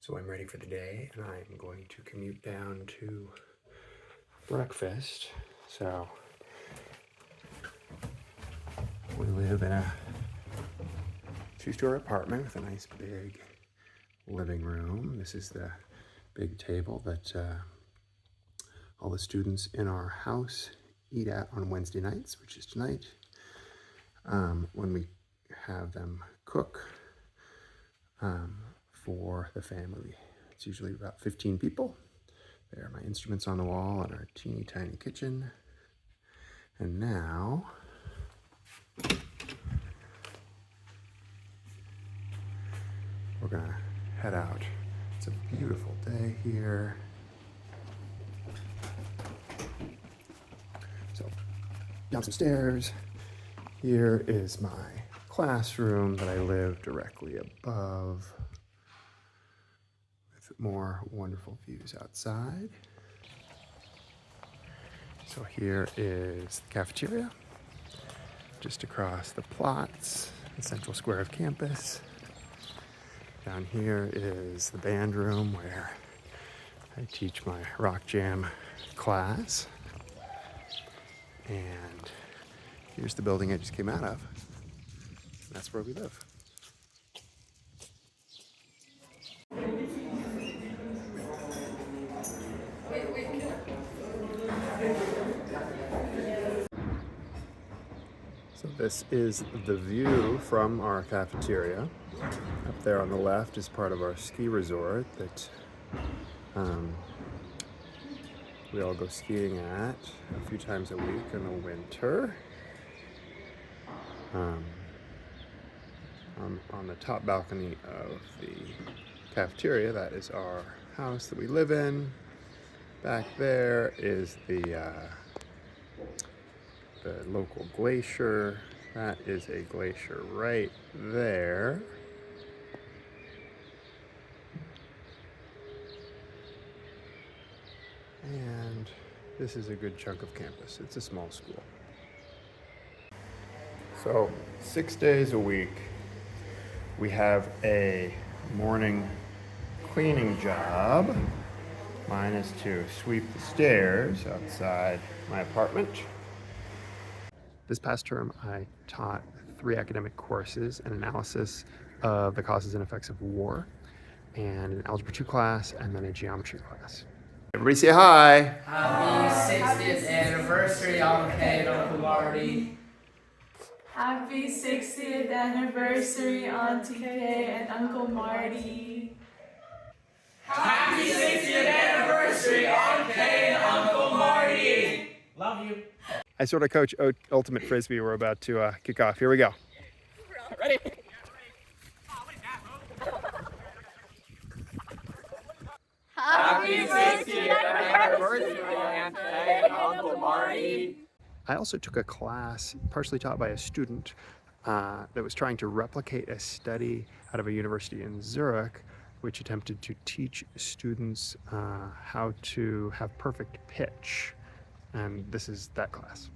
So I'm ready for the day, and I'm going to commute down to breakfast. So we live in a two-story apartment with a nice big living room. This is the big table that all the students in our house eat at on Wednesday nights, which is tonight, when we have them cook for the family. It's usually about 15 people. There are my instruments on the wall and our teeny tiny kitchen. And now we're gonna head out. It's a beautiful day here. So down some stairs. Here is my classroom that I live directly above, with more wonderful views outside. So here is the cafeteria, just across the plots, the central square of campus. Down here is the band room where I teach my rock jam class. And here's the building I just came out of. That's where we live. So this is the view from our cafeteria. Up there on the left is part of our ski resort that we all go skiing at a few times a week in the winter. On the top balcony of the cafeteria, that is our house that we live in. Back there is the local glacier. That is a glacier right there. And this is a good chunk of campus. It's a small school. So 6 days a week, we have a morning cleaning job. Mine is to sweep the stairs outside my apartment. This past term, I taught 3 academic courses: an analysis of the causes and effects of war, and an Algebra 2 class, and then a geometry class. Everybody say hi. Happy 60th anniversary, Uncle Kay and Uncle Marty. Happy 60th anniversary, Auntie Kay and Uncle Marty. Happy 60th anniversary, Uncle Kay and Uncle Marty. Love you. I sort of coach Ultimate Frisbee. We're about to kick off. Here we go. Ready? Happy 60th anniversary, Uncle Kay and Uncle Marty. I also took a class, partially taught by a student, that was trying to replicate a study out of a university in Zurich, which attempted to teach students how to have perfect pitch. And this is that class.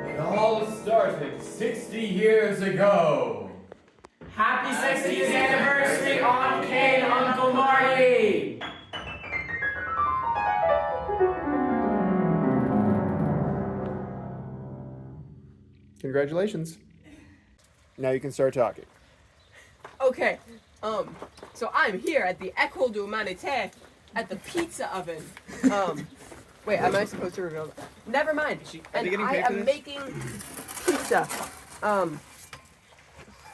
It all started 60 years ago. Happy 60th anniversary, Aunt Kay and Uncle Marty. Congratulations. Now you can start talking. Okay, so I'm here at the École de Humanité at the pizza oven. Wait, am I supposed to reveal that? Never mind. And I am making pizza,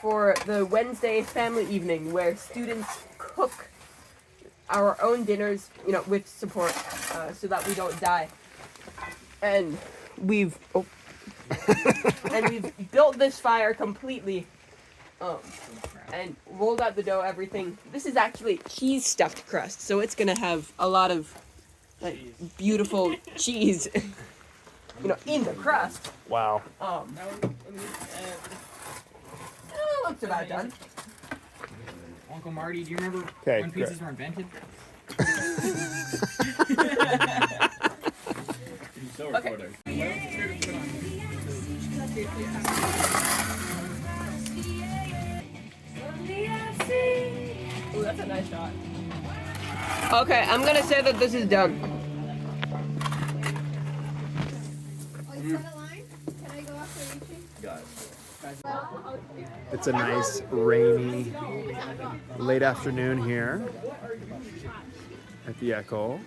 for the Wednesday family evening where students cook our own dinners, with support, so that we don't die. And we've built this fire completely. And rolled out the dough, everything. This is actually cheese stuffed crust, so it's gonna have a lot of beautiful cheese, in the crust. Wow. It looks about done. Uncle Marty, do you remember Okay, when pizzas were invented? Okay. that's a nice shot. Okay, I'm gonna say that this is done. Oh, you set a line? Can I go after reaching? It's a nice rainy late afternoon here at the Echo.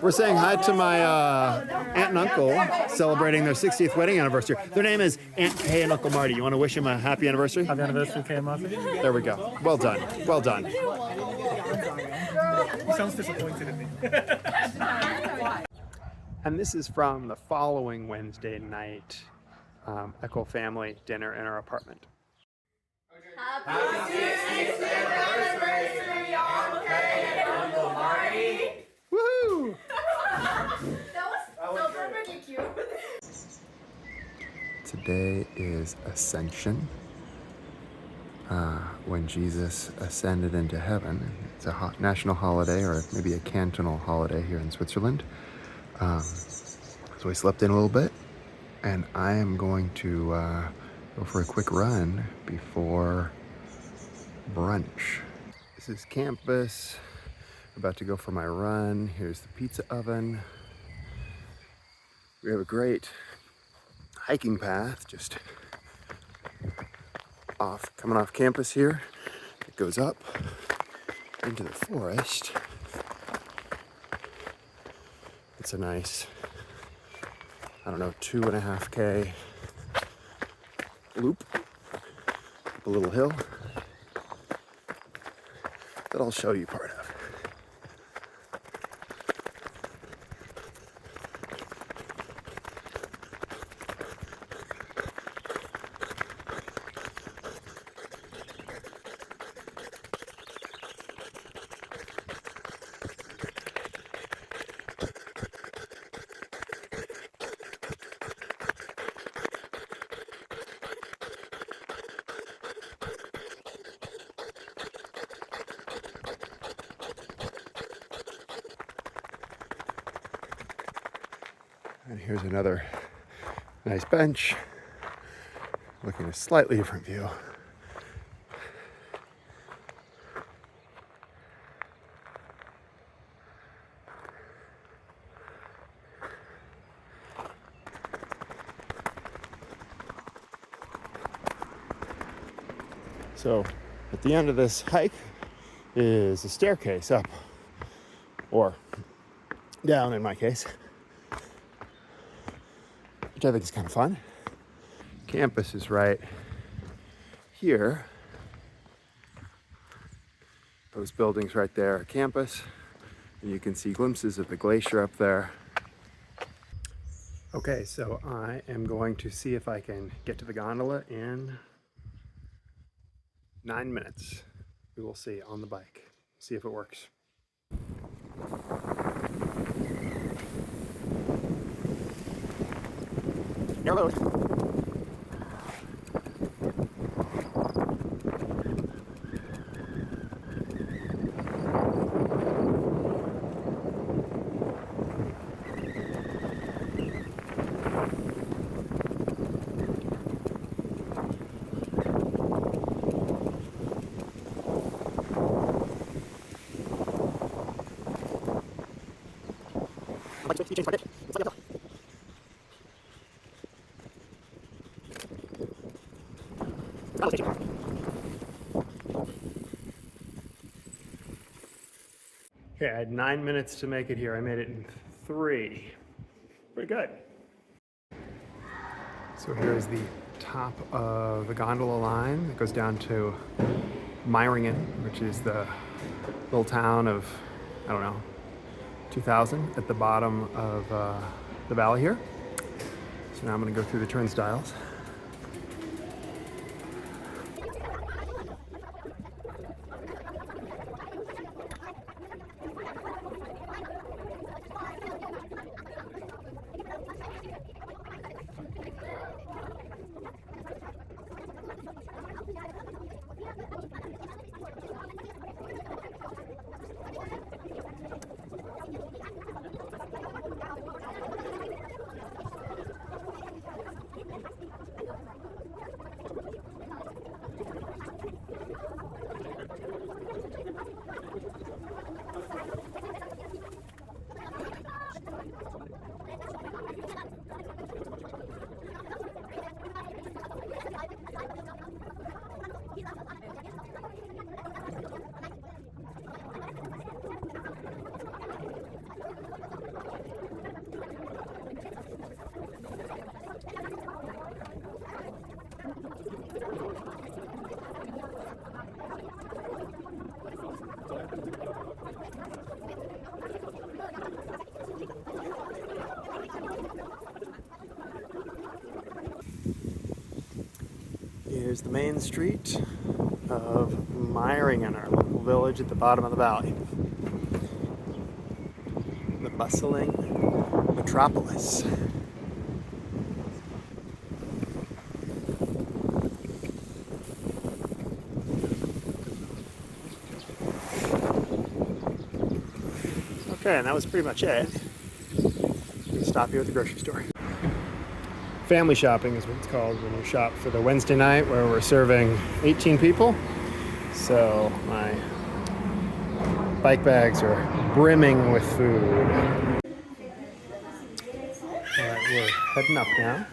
We're saying hi to my aunt and uncle celebrating their 60th wedding anniversary. Their name is Aunt Kay and Uncle Marty. You want to wish them a happy anniversary? Happy anniversary, Kay and Marty. There we go. Well done. Well done. He sounds disappointed in me. And this is from the following Wednesday night Echo family dinner in our apartment. Woohoo! Today is Ascension, when Jesus ascended into heaven. It's a national holiday, or maybe a cantonal holiday here in Switzerland. So we slept in a little bit, and I am going to go for a quick run before brunch. This is campus. About to go for my run. Here's the pizza oven. We have a great hiking path just coming off campus here. It goes up into the forest. It's a nice, 2.5K loop up a little hill that I'll show you part of. And here's another nice bench, looking at a slightly different view. So at the end of this hike is a staircase up, or down in my case, which I think is kind of fun. Campus is right here. Those buildings right there are campus. And you can see glimpses of the glacier up there. Okay, so I am going to see if I can get to the gondola in 9 minutes. We will see on the bike. See if it works. Hello. Okay, I had 9 minutes to make it here. I made it in 3. Pretty good. So here's the top of the gondola line that goes down to Meiringen, which is the little town of, 2,000 at the bottom of the valley here. So now I'm going to go through the turnstiles. Here's the main street of Meiringen, our local village at the bottom of the valley. The bustling metropolis. Okay, and that was pretty much it. I'm gonna stop here at the grocery store. Family shopping is what it's called when you shop for the Wednesday night where we're serving 18 people. So my bike bags are brimming with food. All right, we're heading up now.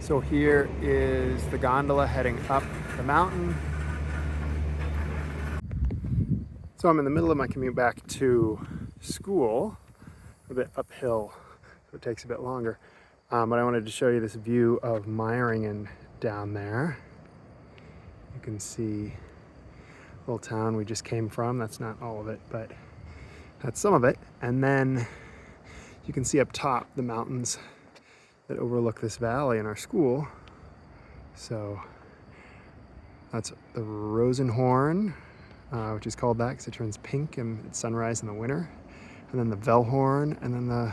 So here is the gondola heading up the mountain. So I'm in the middle of my commute back to school, a bit uphill, so it takes a bit longer. But I wanted to show you this view of Meiringen down there. You can see the little town we just came from. That's not all of it, but that's some of it. And then you can see up top the mountains that overlook this valley in our school. So that's the Rosenhorn, which is called that because it turns pink at sunrise in the winter. And then the Wellhorn, and then the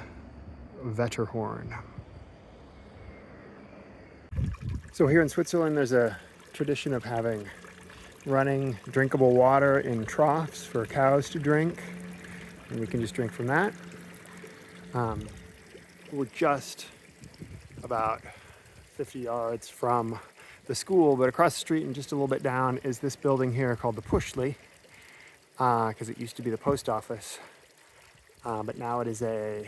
Wetterhorn. So here in Switzerland, there's a tradition of having running drinkable water in troughs for cows to drink. And we can just drink from that. We're just about 50 yards from the school, but across the street and just a little bit down is this building here called the Puschli, because it used to be the post office, but now it is a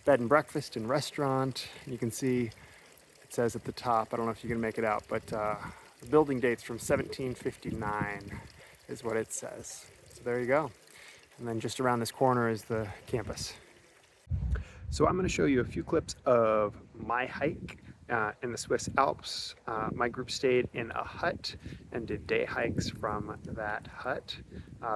bed and breakfast and restaurant. You can see it says at the top, I don't know if you can make it out, but the building dates from 1759 is what it says. So there you go. And then just around this corner is the campus. So I'm going to show you a few clips of my hike in the Swiss Alps. My group stayed in a hut and did day hikes from that hut.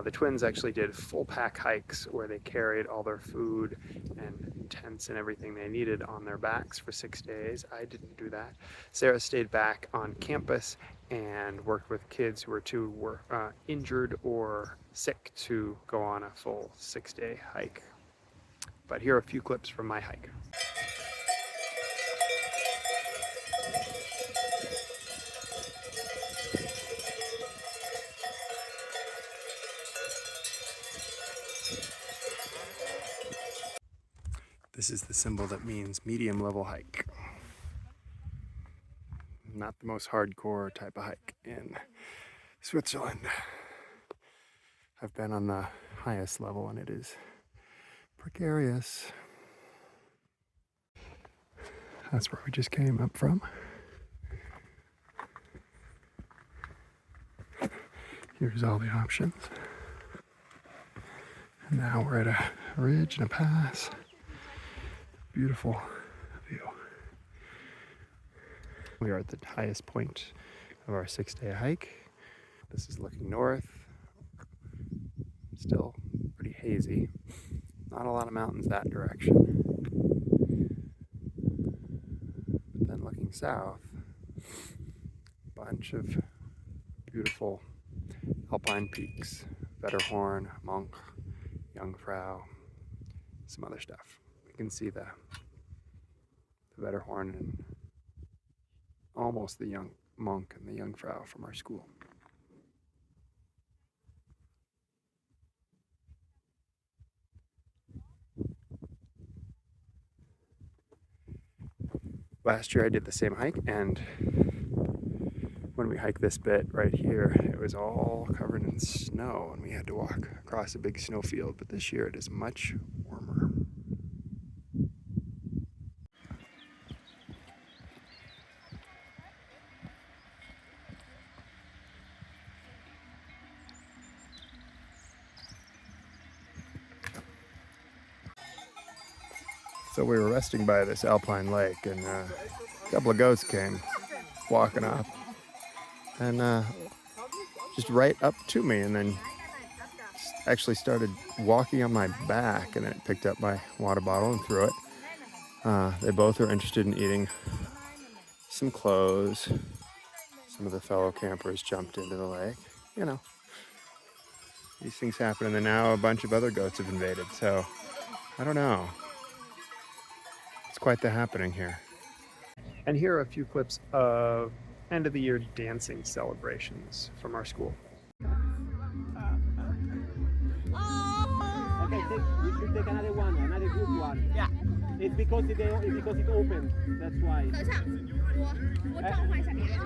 The twins actually did full pack hikes where they carried all their food and tents and everything they needed on their backs for 6 days. I didn't do that. Sarah stayed back on campus and worked with kids who were injured or sick to go on a full 6-day hike. But here are a few clips from my hike. This is the symbol that means medium level hike. Not the most hardcore type of hike in Switzerland. I've been on the highest level and it is precarious. That's where we just came up from. Here's all the options. And now we're at a ridge and a pass. Beautiful view. We are at the highest point of our 6-day hike. This is looking north. Still pretty hazy. Not a lot of mountains that direction. But then looking south, a bunch of beautiful alpine peaks, Wetterhorn, Monk, Jungfrau, some other stuff. You can see the Wetterhorn and almost the Monk and the Jungfrau from our school. Last year I did the same hike, and when we hiked this bit right here, it was all covered in snow and we had to walk across a big snow field, but this year it is much warmer. So we were resting by this alpine lake, and a couple of goats came walking up and just right up to me, and then actually started walking on my back, and then it picked up my water bottle and threw it. They both are interested in eating some clothes. Some of the fellow campers jumped into the lake. You know, these things happen, and then now a bunch of other goats have invaded, so I don't know. It's quite the happening here. And here are a few clips of end of the year dancing celebrations from our school. Okay, we should take another one, another good one. Yeah. It's because it opened. That's why. 等一下，我召唤一下别人。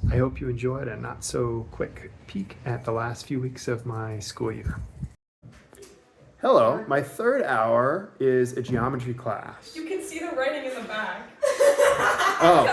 I hope you enjoyed a not so quick peek at the last few weeks of my school year. Hello, my third hour is a geometry class. You can see the writing in the back. Oh.